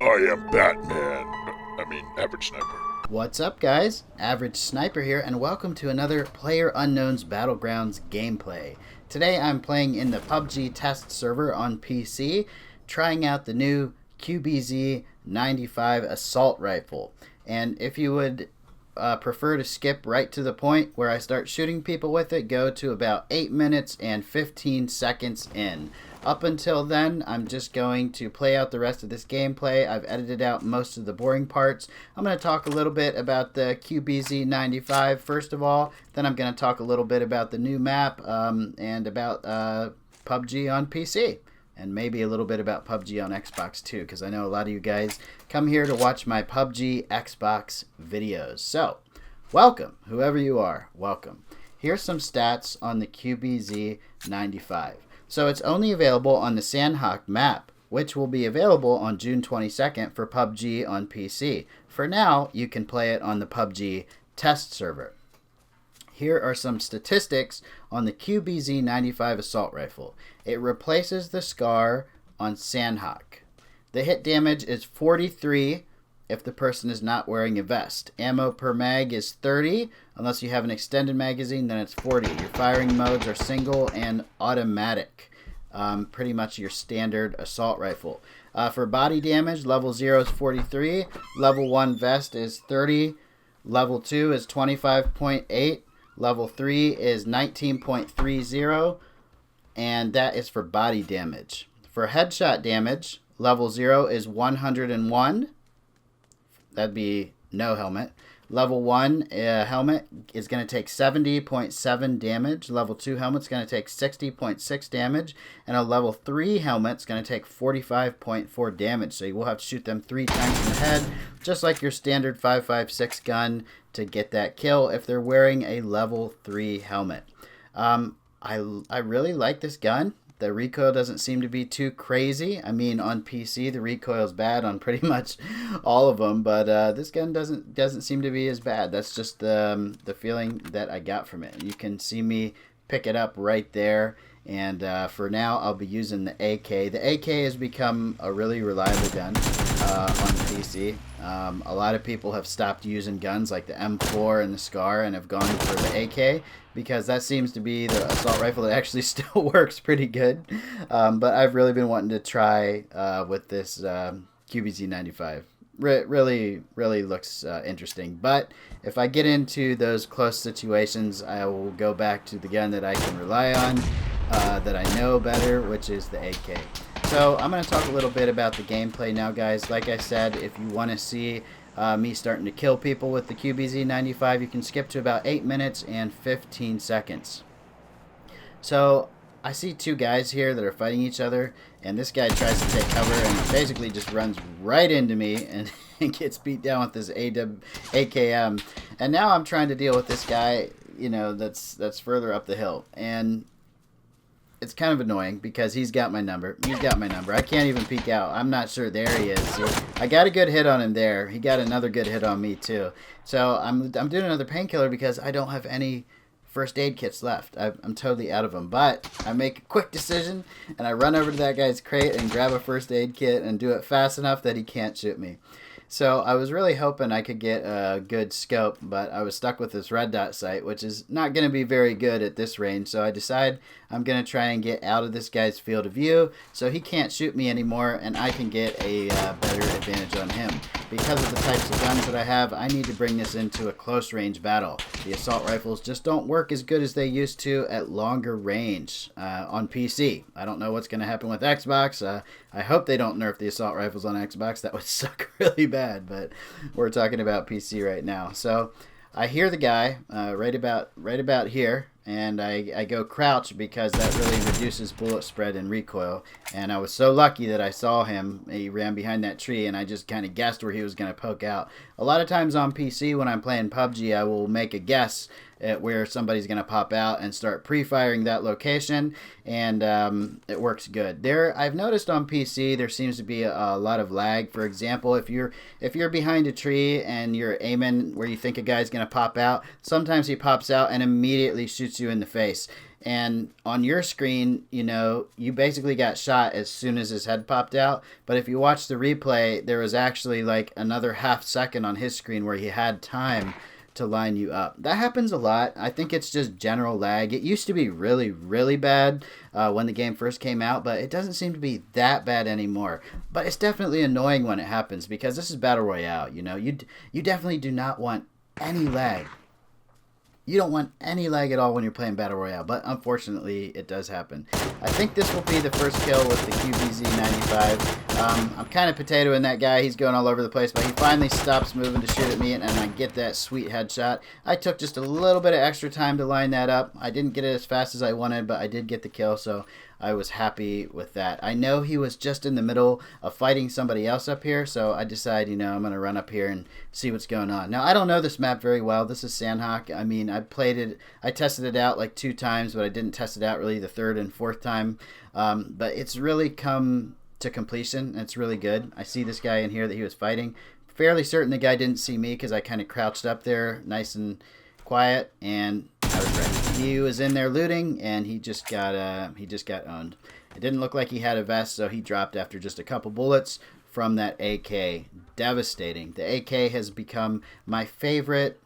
I am Batman. Average Sniper. What's up, guys? Average Sniper here, and welcome to another PlayerUnknown's Battlegrounds gameplay. Today I'm playing in the PUBG test server on PC, trying out the new QBZ-95 assault rifle. And if you would prefer to skip right to the point where I start shooting people with it, go to about 8 minutes and 15 seconds in. Up until then, I'm just going to play out the rest of this gameplay. I've edited out most of the boring parts. I'm going to talk a little bit about the QBZ-95 first of all. Then I'm going to talk a little bit about the new map and about PUBG on PC. And maybe a little bit about PUBG on Xbox too, because I know a lot of you guys come here to watch my PUBG Xbox videos. So, welcome, whoever you are, welcome. Here's some stats on the QBZ-95. So it's only available on the Sandhawk map, which will be available on June 22nd for PUBG on PC. For now, you can play it on the PUBG test server. Here are some statistics on the QBZ-95 assault rifle. It replaces the SCAR on Sandhawk. The hit damage is 43 if the person is not wearing a vest. Ammo per mag is 30. Unless you have an extended magazine, then it's 40. Your firing modes are single and automatic. Pretty much your standard assault rifle. For body damage, level 0 is 43. Level 1 vest is 30. Level 2 is 25.8. Level 3 is 19.30. And that is for body damage. For headshot damage, level 0 is 101. That'd be no helmet. Level 1 helmet is going to take 70.7 damage. Level 2 helmet's going to take 60.6 damage. And a level 3 helmet's going to take 45.4 damage. So you will have to shoot them 3 times in the head, just like your standard 5.56 gun to get that kill if they're wearing a level 3 helmet. I really like this gun. The recoil doesn't seem to be too crazy. I mean, on PC, the recoil's bad on pretty much all of them, but this gun doesn't seem to be as bad. That's just the feeling that I got from it. You can see me pick it up right there, and for now, I'll be using the AK. The AK has become a really reliable gun on PC. A lot of people have stopped using guns like the M4 and the SCAR and have gone for the AK, because that seems to be the assault rifle that actually still works pretty good. But I've really been wanting to try with this QBZ-95. Really looks interesting. But if I get into those close situations, I will go back to the gun that I can rely on, that I know better, which is the AK. So I'm going to talk a little bit about the gameplay now, guys. Like I said, if you want to see me starting to kill people with the QBZ-95, you can skip to about 8 minutes and 15 seconds. So I see 2 guys here that are fighting each other, and this guy tries to take cover and basically just runs right into me and gets beat down with this AKM. And now I'm trying to deal with this guy, you know, that's further up the hill. And it's kind of annoying because he's got my number. I can't even peek out. I'm not sure. There he is. See, I got a good hit on him there. He got another good hit on me too. So I'm doing another painkiller because I don't have any first aid kits left. I'm totally out of them. But I make a quick decision and I run over to that guy's crate and grab a first aid kit and do it fast enough that he can't shoot me. So I was really hoping I could get a good scope, but I was stuck with this red dot sight, which is not going to be very good at this range. So I decide I'm going to try and get out of this guy's field of view so he can't shoot me anymore and I can get a better advantage on him. Because of the types of guns that I have, I need to bring this into a close range battle. The assault rifles just don't work as good as they used to at longer range on PC. I don't know what's going to happen with Xbox. I hope they don't nerf the assault rifles on Xbox. That would suck really bad, but we're talking about PC right now. So I hear the guy right about here, and I go crouch because that really reduces bullet spread and recoil. And I was so lucky that I saw him. He ran behind that tree, and I just kind of guessed where he was going to poke out. A lot of times on PC when I'm playing PUBG, I will make a guess at where somebody's going to pop out and start pre-firing that location, and it works good. I've noticed on PC there seems to be a lot of lag. For example, if you're behind a tree and you're aiming where you think a guy's going to pop out, sometimes he pops out and immediately shoots you in the face. and on your screen, you know, you basically got shot as soon as his head popped out. But if you watch the replay, there was actually like another half second on his screen where he had time to line you up. That happens a lot. I think it's just general lag. It used to be really, really bad when the game first came out, but it doesn't seem to be that bad anymore. But it's definitely annoying when it happens because this is Battle Royale. You know, you definitely do not want any lag. You don't want any lag at all when you're playing Battle Royale, but unfortunately, it does happen. I think this will be the first kill with the QBZ-95. I'm kind of potatoing that guy. He's going all over the place, but he finally stops moving to shoot at me, and I get that sweet headshot. I took just a little bit of extra time to line that up. I didn't get it as fast as I wanted, but I did get the kill, so I was happy with that. I know he was just in the middle of fighting somebody else up here, so I decided, you know, I'm going to run up here and see what's going on. Now, I don't know this map very well. This is Sandhawk. I mean, I played it, I tested it out like 2 times, but I didn't test it out really the 3rd and 4th time. But it's really come to completion, and it's really good. I see this guy in here that he was fighting. Fairly certain the guy didn't see me because I kind of crouched up there nice and quiet, and I was ready. He was in there looting, and he just got owned. It didn't look like he had a vest, so he dropped after just a couple bullets from that AK. Devastating. The AK has become my favorite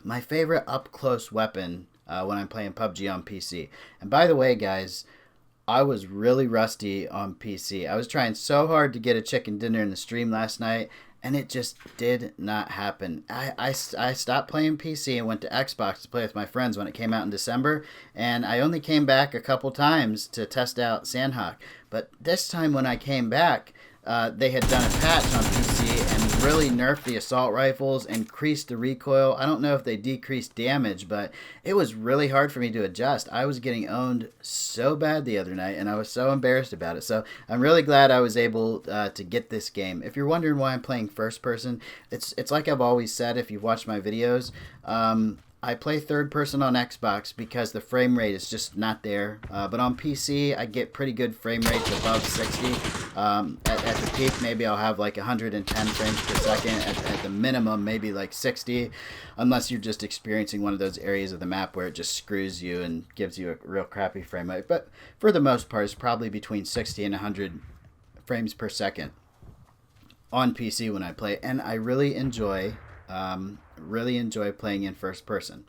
up close weapon when I'm playing PUBG on PC. And by the way, guys, I was really rusty on PC. I was trying so hard to get a chicken dinner in the stream last night, and it just did not happen. I stopped playing PC and went to Xbox to play with my friends when it came out in December, and I only came back a couple times to test out Sandhawk. But this time when I came back, they had done a patch on PC and really nerfed the assault rifles, increased the recoil. I don't know if they decreased damage, but it was really hard for me to adjust. I was getting owned so bad the other night, and I was so embarrassed about it. So I'm really glad I was able to get this game. If you're wondering why I'm playing first person, it's like I've always said if you've watched my videos. I play third person on Xbox because the frame rate is just not there. But on PC, I get pretty good frame rates above 60. At the peak, maybe I'll have like 110 frames per second. At the minimum, maybe like 60. Unless you're just experiencing one of those areas of the map where it just screws you and gives you a real crappy frame rate. But for the most part, it's probably between 60 and 100 frames per second on PC when I play. And I really enjoy playing in first person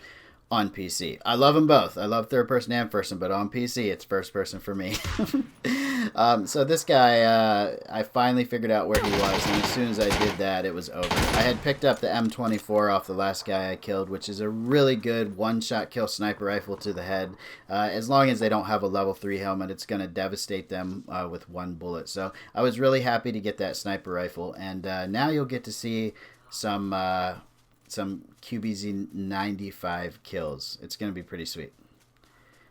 on PC. I love them both. I love third person and first person, but on PC it's first person for me. So this guy, I finally figured out where he was, and as soon as I did that, it was over. I had picked up the M24 off the last guy I killed, which is a really good one-shot kill sniper rifle to the head. As long as they don't have a level 3 helmet, it's going to devastate them with one bullet. So I was really happy to get that sniper rifle, and now you'll get to see some QBZ 95 kills. It's going to be pretty sweet.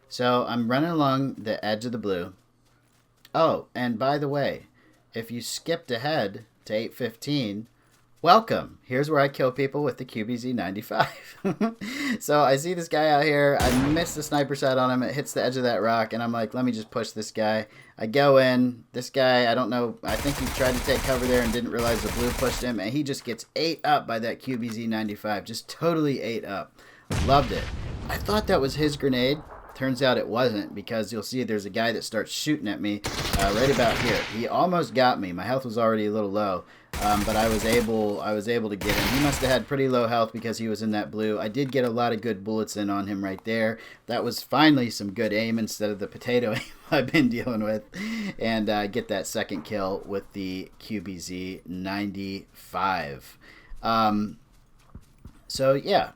So I'm running along the edge of the blue. Oh, and by the way, if you skipped ahead to 8:15, welcome. Here's where I kill people with the QBZ 95. So I see this guy out here. I missed the sniper shot on him. It hits the edge of that rock, and I'm like, let me just push this guy. I go in. This guy, I don't know. I think he tried to take cover there and didn't realize the blue pushed him, and he just gets ate up by that QBZ 95. Just totally ate up. Loved it. I thought that was his grenade. Turns out it wasn't, because you'll see there's a guy that starts shooting at me right about here. He almost got me. My health was already a little low, but I was able to get him. He must have had pretty low health because he was in that blue. I did get a lot of good bullets in on him right there. That was finally some good aim instead of the potato aim I've been dealing with, and get that second kill with the QBZ 95. So yeah.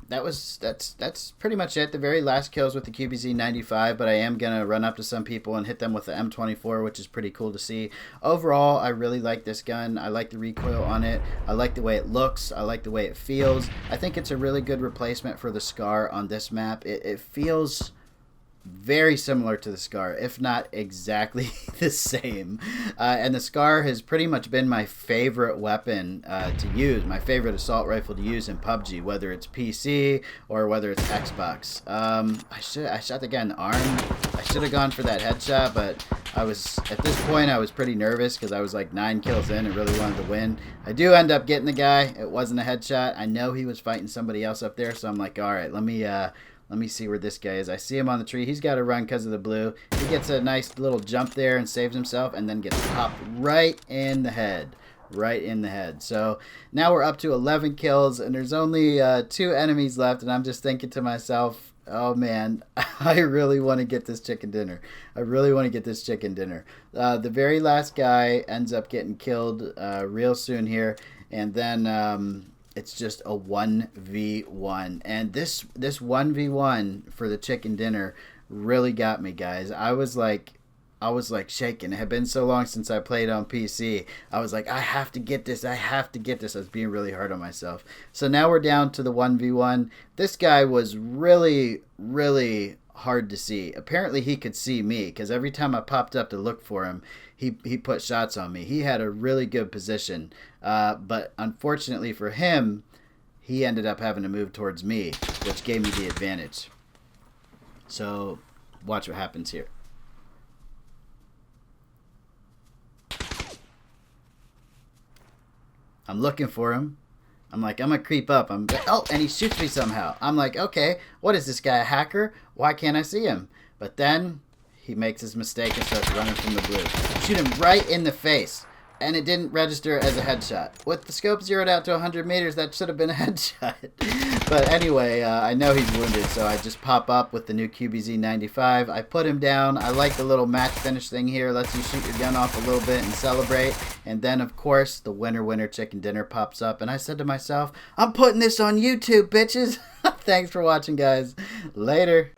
That's pretty much it. The very last kills with the QBZ 95, but I am gonna run up to some people and hit them with the M24, which is pretty cool to see. Overall, I really like this gun. I like the recoil on it. I like the way it looks. I like the way it feels. I think it's a really good replacement for the SCAR on this map. It feels very similar to the SCAR, if not exactly the same. And the SCAR has pretty much been my favorite weapon to use, my favorite assault rifle to use in PUBG, whether it's PC or whether it's Xbox. I shot the guy in the arm. I should have gone for that headshot, but at this point I was pretty nervous because I was like 9 kills in and really wanted to win. I do end up getting the guy. It wasn't a headshot. I know he was fighting somebody else up there, so I'm like, all right, let Let me see where this guy is. I see him on the tree. He's got to run because of the blue. He gets a nice little jump there and saves himself, and then gets popped right in the head. Right in the head. So now we're up to 11 kills, and there's only 2 enemies left, and I'm just thinking to myself, oh man, I really want to get this chicken dinner. I really want to get this chicken dinner. The very last guy ends up getting killed real soon here, and then it's just a 1v1. And this 1v1 for the chicken dinner really got me, guys. I was like shaking. It had been so long since I played on PC. I was like, I have to get this. I have to get this. I was being really hard on myself. So now we're down to the 1v1. This guy was really, really hard to see. Apparently he could see me, because every time I popped up to look for him, he put shots on me. He had a really good position. But unfortunately for him, he ended up having to move towards me, which gave me the advantage. So watch what happens here. I'm looking for him. I'm like, I'm going to creep up. Oh, and he shoots me somehow. I'm like, okay, what is this guy, a hacker? Why can't I see him? But then he makes his mistake and starts running from the blue. Shoot him right in the face. And it didn't register as a headshot. With the scope zeroed out to 100 meters, that should have been a headshot. But anyway, I know he's wounded, so I just pop up with the new QBZ-95. I put him down. I like the little match finish thing here. Lets you shoot your gun off a little bit and celebrate. And then, of course, the winner chicken dinner pops up. And I said to myself, I'm putting this on YouTube, bitches. Thanks for watching, guys. Later.